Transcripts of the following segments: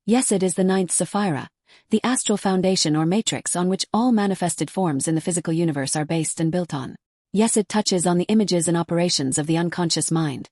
Yesod is the ninth Sephira, the astral foundation or matrix on which all manifested forms in the physical universe are based and built on. Yesod touches on the images and operations of the unconscious mind,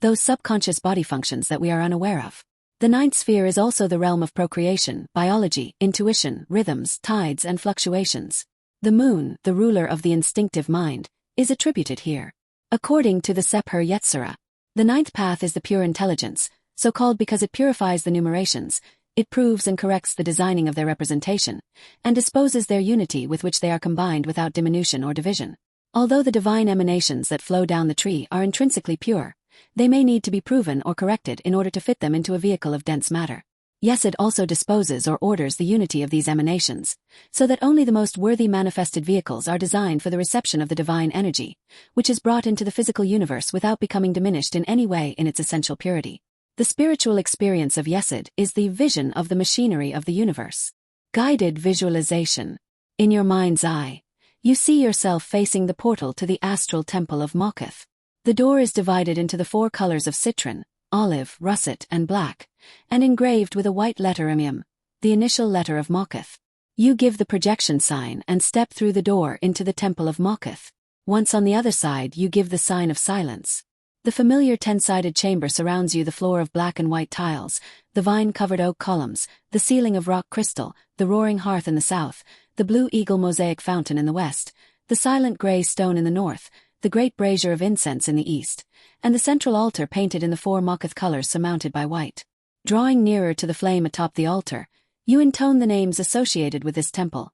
those subconscious body functions that we are unaware of. The ninth sphere is also the realm of procreation, biology, intuition, rhythms, tides, and fluctuations. The moon, the ruler of the instinctive mind, is attributed here. According to the Sephir Yetzirah, the ninth path is the pure intelligence, so called because it purifies the numerations, it proves and corrects the designing of their representation, and disposes their unity with which they are combined without diminution or division. Although the divine emanations that flow down the tree are intrinsically pure, they may need to be proven or corrected in order to fit them into a vehicle of dense matter. Yesod also disposes or orders the unity of these emanations, so that only the most worthy manifested vehicles are designed for the reception of the divine energy, which is brought into the physical universe without becoming diminished in any way in its essential purity. The spiritual experience of Yesod is the vision of the machinery of the universe. Guided visualization. In your mind's eye, you see yourself facing the portal to the astral temple of Moketh. The door is divided into the 4 colors of citron, olive, russet, and black, and engraved with a white letter Emium, the initial letter of Moketh. You give the projection sign and step through the door into the temple of Moketh. Once on the other side you give the sign of silence. The familiar 10-sided chamber surrounds you, the floor of black and white tiles, the vine-covered oak columns, the ceiling of rock crystal, the roaring hearth in the south, the blue eagle mosaic fountain in the west, the silent gray stone in the north, the great brazier of incense in the east, and the central altar painted in the 4 Moketh colors surmounted by white. Drawing nearer to the flame atop the altar, you intone the names associated with this temple: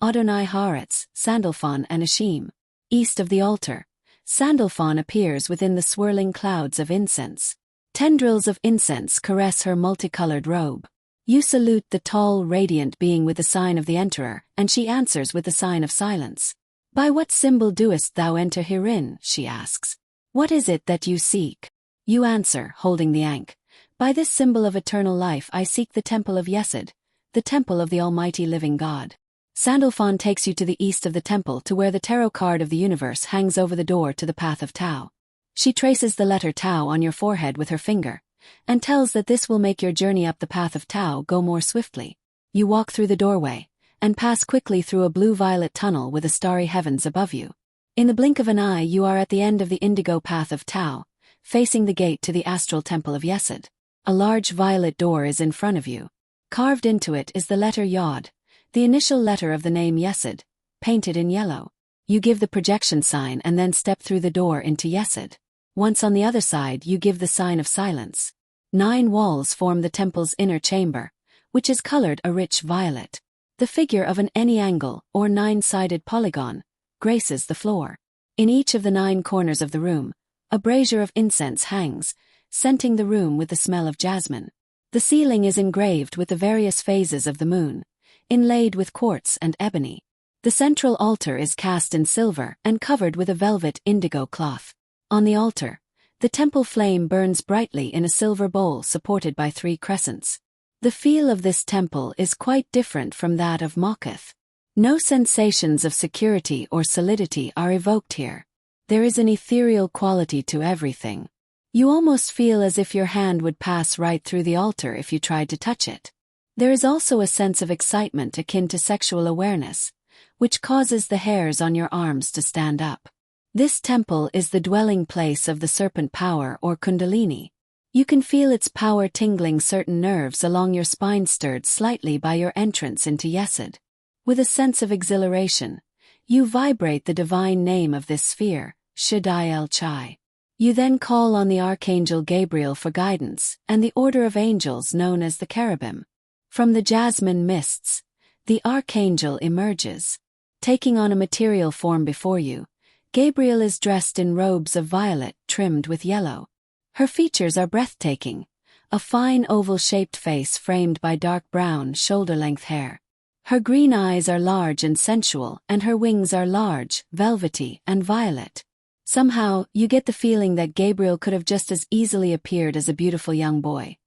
Adonai Haaretz, Sandalphon and Ashim. East of the altar, Sandalphon appears within the swirling clouds of incense. Tendrils of incense caress her multicolored robe. You salute the tall, radiant being with the sign of the Enterer, and she answers with the sign of silence. By what symbol doest thou enter herein? She asks. What is it that you seek? You answer, holding the Ankh. By this symbol of eternal life I seek the temple of Yesod, the temple of the Almighty Living God. Sandalphon takes you to the east of the temple to where the tarot card of the universe hangs over the door to the path of Tau. She traces the letter Tau on your forehead with her finger, and tells that this will make your journey up the path of Tau go more swiftly. You walk through the doorway, and pass quickly through a blue-violet tunnel with the starry heavens above you. In the blink of an eye you are at the end of the indigo path of Tau, facing the gate to the astral temple of Yesod. A large violet door is in front of you. Carved into it is the letter Yod, the initial letter of the name Yesod, painted in yellow. You give the projection sign and then step through the door into Yesod. Once on the other side you give the sign of silence. 9 walls form the temple's inner chamber, which is colored a rich violet. The figure of an any-angle, or 9-sided polygon, graces the floor. In each of the 9 corners of the room, a brazier of incense hangs, scenting the room with the smell of jasmine. The ceiling is engraved with the various phases of the moon, inlaid with quartz and ebony. The central altar is cast in silver and covered with a velvet indigo cloth. On the altar, the temple flame burns brightly in a silver bowl supported by 3 crescents. The feel of this temple is quite different from that of Moketh. No sensations of security or solidity are evoked here. There is an ethereal quality to everything. You almost feel as if your hand would pass right through the altar if you tried to touch it. There is also a sense of excitement akin to sexual awareness, which causes the hairs on your arms to stand up. This temple is the dwelling place of the serpent power or Kundalini. You can feel its power tingling certain nerves along your spine, stirred slightly by your entrance into Yesod. With a sense of exhilaration, you vibrate the divine name of this sphere, Shaddai El Chai. You then call on the Archangel Gabriel for guidance, and the order of angels known as the Cherubim. From the jasmine mists, the Archangel emerges. Taking on a material form before you, Gabriel is dressed in robes of violet trimmed with yellow. Her features are breathtaking, a fine oval-shaped face framed by dark brown shoulder-length hair. Her green eyes are large and sensual, and her wings are large, velvety, and violet. Somehow, you get the feeling that Gabriel could have just as easily appeared as a beautiful young boy,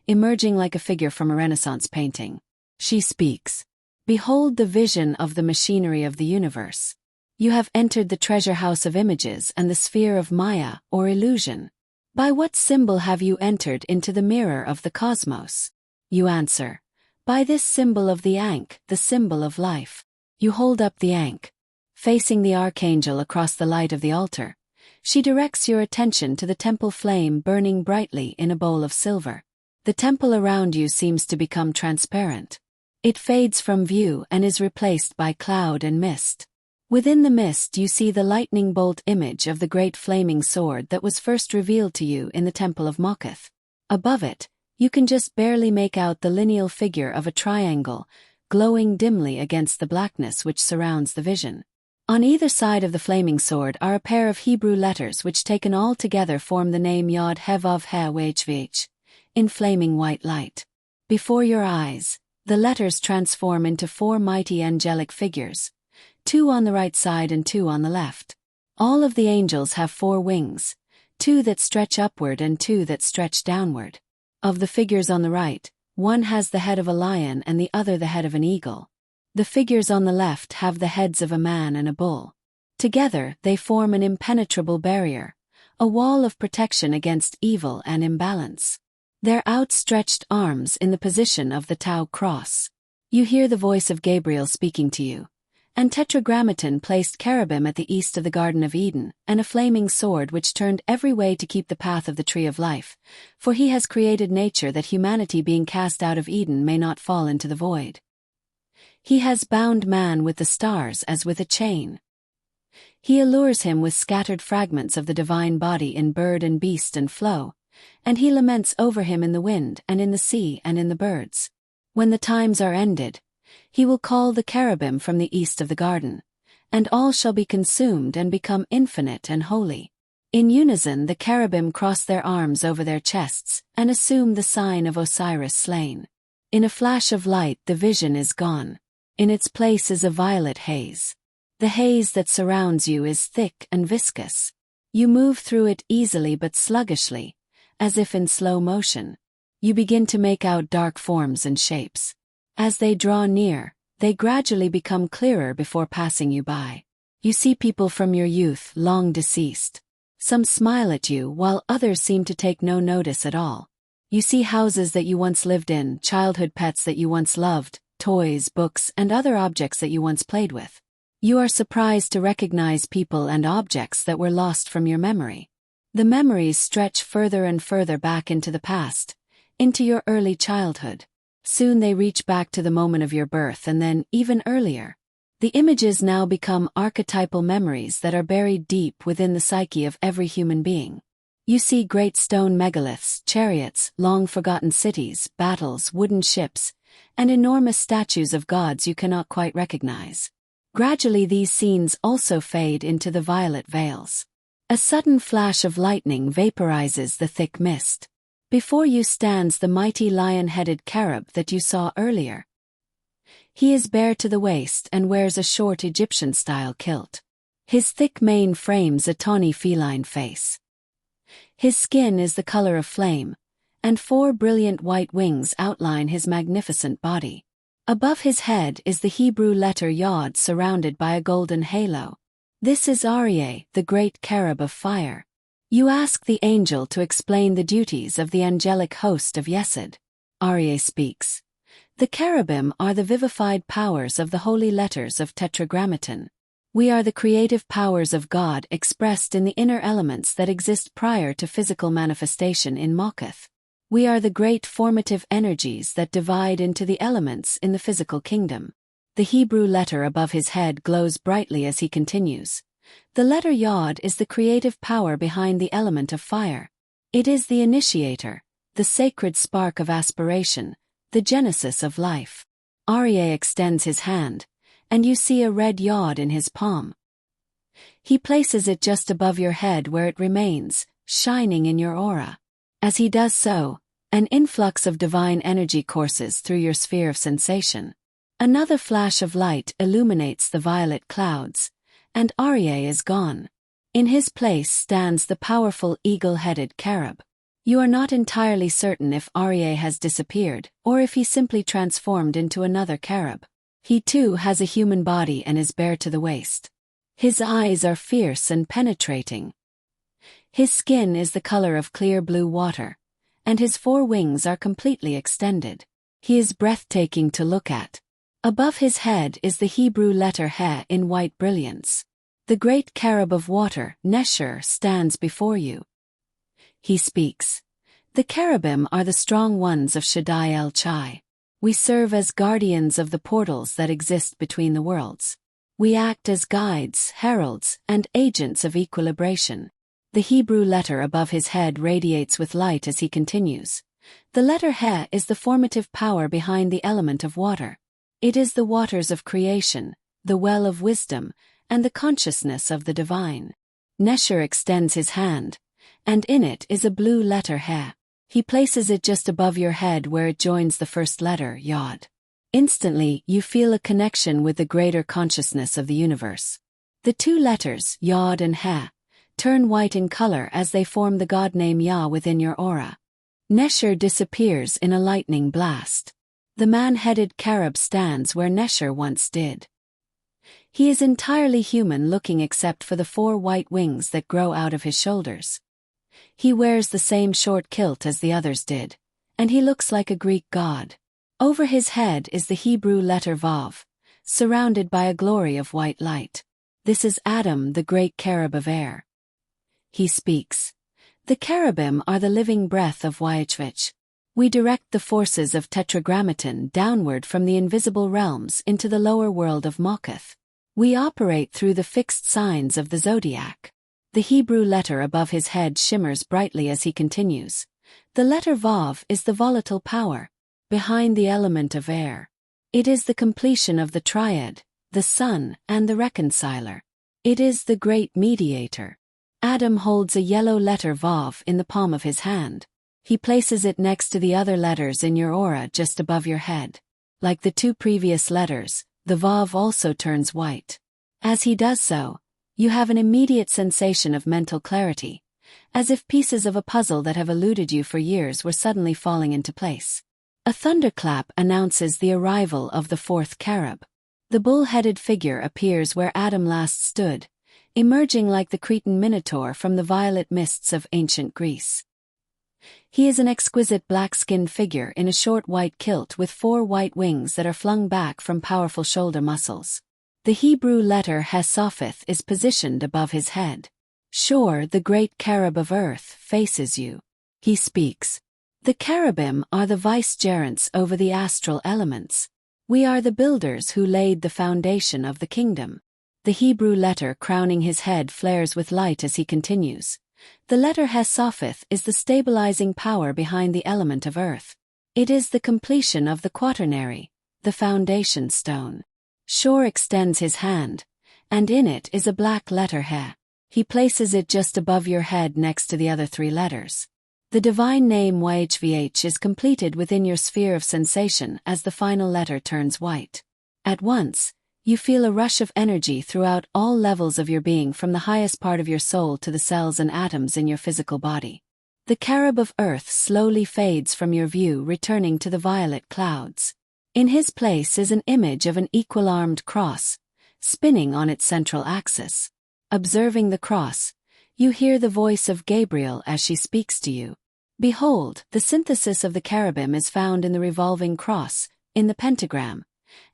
emerging like a figure from a Renaissance painting. She speaks. Behold the vision of the machinery of the universe. You have entered the treasure house of images and the sphere of Maya, or illusion. By what symbol have you entered into the mirror of the cosmos? You answer, "By this symbol of the Ankh, the symbol of life." You hold up the Ankh. Facing the archangel across the light of the altar, she directs your attention to the temple flame burning brightly in a bowl of silver. The temple around you seems to become transparent. It fades from view and is replaced by cloud and mist. Within the mist you see the lightning bolt image of the great flaming sword that was first revealed to you in the Temple of Mokoth. Above it, you can just barely make out the lineal figure of a triangle, glowing dimly against the blackness which surrounds the vision. On either side of the flaming sword are a pair of Hebrew letters which taken all together form the name Yod He Vav He Wh in flaming white light. Before your eyes, the letters transform into 4 mighty angelic figures, 2 on the right side and 2 on the left. All of the angels have 4 wings, 2 that stretch upward and 2 that stretch downward. Of the figures on the right, one has the head of a lion and the other the head of an eagle. The figures on the left have the heads of a man and a bull. Together, they form an impenetrable barrier, a wall of protection against evil and imbalance. Their outstretched arms in the position of the Tau cross. You hear the voice of Gabriel speaking to you. And Tetragrammaton placed cherubim at the east of the Garden of Eden, and a flaming sword which turned every way to keep the path of the tree of life, for he has created nature that humanity being cast out of Eden may not fall into the void. He has bound man with the stars as with a chain. He allures him with scattered fragments of the divine body in bird and beast and flow, and he laments over him in the wind and in the sea and in the birds. When the times are ended, he will call the cherubim from the east of the garden, and all shall be consumed and become infinite and holy. In unison the cherubim cross their arms over their chests, and assume the sign of Osiris slain. In a flash of light the vision is gone. In its place is a violet haze. The haze that surrounds you is thick and viscous. You move through it easily but sluggishly, as if in slow motion. You begin to make out dark forms and shapes. As they draw near, they gradually become clearer before passing you by. You see people from your youth long deceased. Some smile at you while others seem to take no notice at all. You see houses that you once lived in, childhood pets that you once loved, toys, books, and other objects that you once played with. You are surprised to recognize people and objects that were lost from your memory. The memories stretch further and further back into the past, into your early childhood. Soon they reach back to the moment of your birth and then even earlier. The images now become archetypal memories that are buried deep within the psyche of every human being. You see great stone megaliths, chariots, long-forgotten cities, battles, wooden ships, and enormous statues of gods you cannot quite recognize. Gradually these scenes also fade into the violet veils. A sudden flash of lightning vaporizes the thick mist. Before you stands the mighty lion-headed cherub that you saw earlier. He is bare to the waist and wears a short Egyptian-style kilt. His thick mane frames a tawny feline face. His skin is the color of flame, and 4 brilliant white wings outline his magnificent body. Above his head is the Hebrew letter Yod surrounded by a golden halo. This is Aryeh, the great cherub of fire. You ask the angel to explain the duties of the angelic host of Yesod. Aryeh speaks. The cherubim are the vivified powers of the holy letters of Tetragrammaton. We are the creative powers of God expressed in the inner elements that exist prior to physical manifestation in Mokoth. We are the great formative energies that divide into the elements in the physical kingdom. The Hebrew letter above his head glows brightly as he continues. The letter Yod is the creative power behind the element of fire. It is the initiator, the sacred spark of aspiration, the genesis of life. Aryeh extends his hand, and you see a red Yod in his palm. He places it just above your head where it remains, shining in your aura. As he does so, an influx of divine energy courses through your sphere of sensation. Another flash of light illuminates the violet clouds, and Aryeh is gone. In his place stands the powerful eagle-headed cherub. You are not entirely certain if Aryeh has disappeared, or if he simply transformed into another cherub. He too has a human body and is bare to the waist. His eyes are fierce and penetrating. His skin is the color of clear blue water, and his 4 wings are completely extended. He is breathtaking to look at. Above his head is the Hebrew letter He in white brilliance. The great cherub of water, Nesher, stands before you. He speaks. The cherubim are the strong ones of Shaddai El Chai. We serve as guardians of the portals that exist between the worlds. We act as guides, heralds, and agents of equilibration. The Hebrew letter above his head radiates with light as he continues. The letter He is the formative power behind the element of water. It is the waters of creation, the well of wisdom, and the consciousness of the divine. Nesher extends his hand, and in it is a blue letter He. He places it just above your head where it joins the first letter, Yod. Instantly, you feel a connection with the greater consciousness of the universe. The two letters, Yod and He, turn white in color as they form the god name Yah within your aura. Nesher disappears in a lightning blast. The man-headed cherub stands where Nesher once did. He is entirely human-looking except for the 4 white wings that grow out of his shoulders. He wears the same short kilt as the others did, and he looks like a Greek god. Over his head is the Hebrew letter Vav, surrounded by a glory of white light. This is Adam, the great cherub of air. He speaks. The cherubim are the living breath of Yesod. We direct the forces of Tetragrammaton downward from the invisible realms into the lower world of Malkuth. We operate through the fixed signs of the zodiac. The Hebrew letter above his head shimmers brightly as he continues. The letter Vav is the volatile power behind the element of air. It is the completion of the triad, the sun, and the reconciler. It is the great mediator. Adam holds a yellow letter Vav in the palm of his hand. He places it next to the other letters in your aura just above your head. Like the 2 previous letters, the Vav also turns white. As he does so, you have an immediate sensation of mental clarity, as if pieces of a puzzle that have eluded you for years were suddenly falling into place. A thunderclap announces the arrival of the 4th cherub. The bull-headed figure appears where Adam last stood, emerging like the Cretan minotaur from the violet mists of ancient Greece. He is an exquisite black-skinned figure in a short white kilt with 4 white wings that are flung back from powerful shoulder muscles. The Hebrew letter He is positioned above his head. Shor, the great cherub of earth, faces you. He speaks. The cherubim are the vicegerents over the astral elements. We are the builders who laid the foundation of the kingdom. The Hebrew letter crowning his head flares with light as he continues. The letter He is the stabilizing power behind the element of earth. It is the completion of the quaternary, the foundation stone. Shor extends his hand, and in it is a black letter He. He places it just above your head next to the other 3 letters. The divine name YHVH is completed within your sphere of sensation as the final letter turns white. At once, you feel a rush of energy throughout all levels of your being, from the highest part of your soul to the cells and atoms in your physical body. The cherub of earth slowly fades from your view, returning to the violet clouds. In his place is an image of an equal-armed cross, spinning on its central axis. Observing the cross, you hear the voice of Gabriel as she speaks to you. Behold, the synthesis of the cherubim is found in the revolving cross, in the pentagram,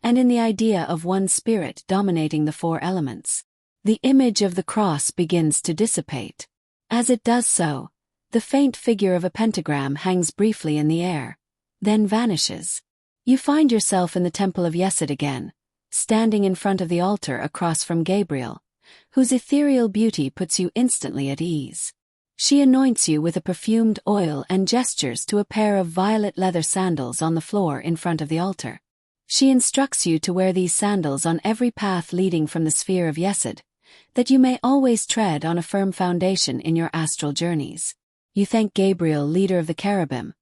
and in the idea of one spirit dominating the 4 elements. The image of the cross begins to dissipate. As it does so, the faint figure of a pentagram hangs briefly in the air, then vanishes. You find yourself in the temple of Yesod again, standing in front of the altar across from Gabriel, whose ethereal beauty puts you instantly at ease. She anoints you with a perfumed oil and gestures to a pair of violet leather sandals on the floor in front of the altar. She instructs you to wear these sandals on every path leading from the sphere of Yesod, that you may always tread on a firm foundation in your astral journeys. You thank Gabriel, leader of the cherubim,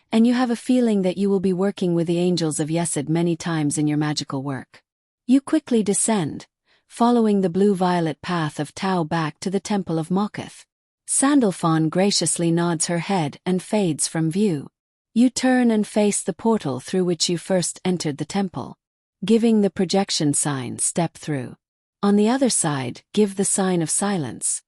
and you have a feeling that you will be working with the angels of Yesod many times in your magical work. You quickly descend, following the blue-violet path of Tau back to the temple of Malkuth. Sandalphon graciously nods her head and fades from view. You turn and face the portal through which you first entered the temple. Giving the projection sign, step through. On the other side, give the sign of silence.